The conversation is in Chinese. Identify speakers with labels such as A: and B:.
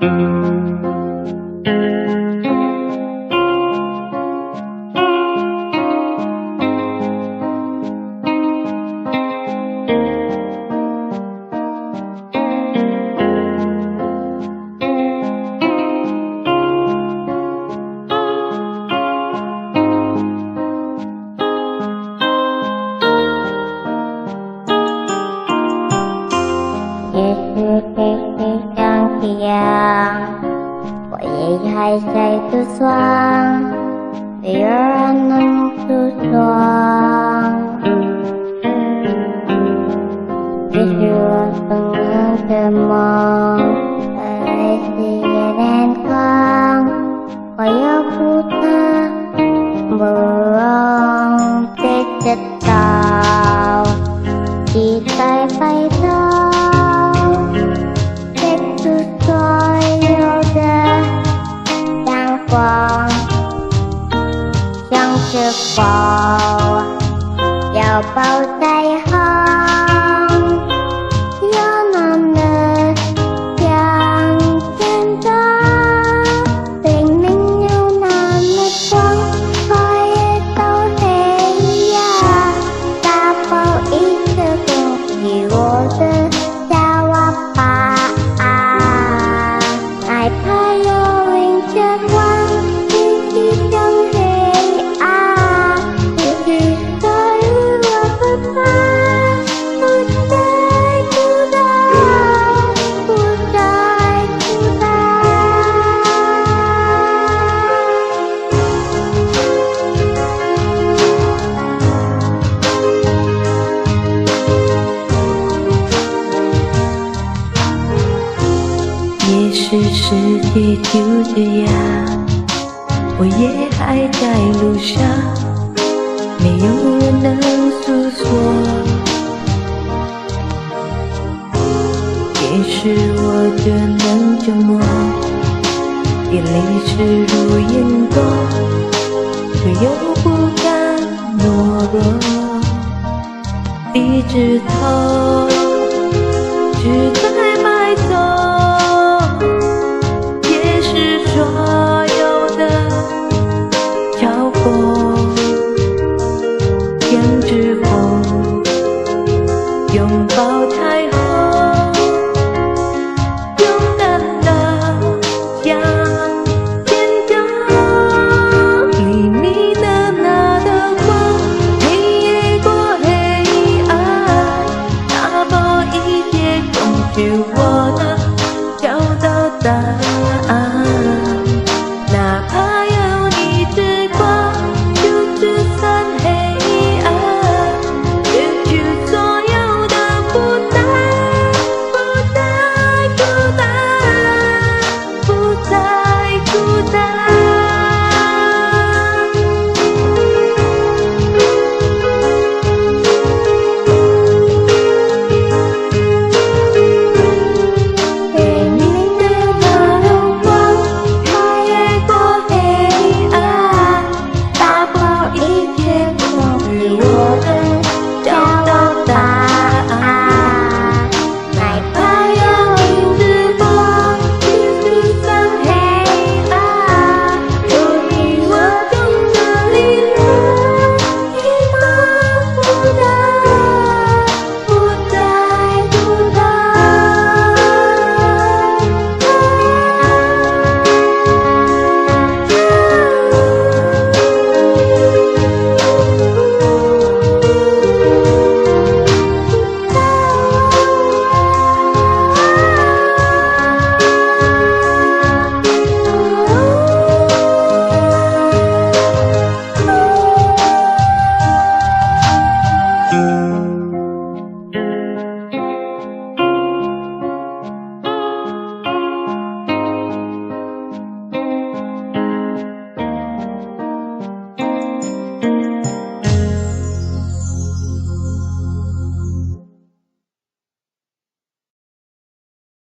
A: 也是给你张扬，我也还在独闯，没有人能诉说。也许我曾经的梦，还是有点狂，我要不他不容得得到，期待白头。所有的阳光，像是否要抱在后，有那么向前走，明明有那么光，我也都黑呀，打破一个东西，我的小娃娃。害怕有云遮光，天气更黑暗，也许所以我不怕，不再孤单，不再孤单。
B: 也许世界就这样，我也还在路上，没有人能诉说。也许我只能折磨，眼泪是如云朵，却又不敢懦弱，低着头，只在埋走。所有的嘲讽，像指缝，永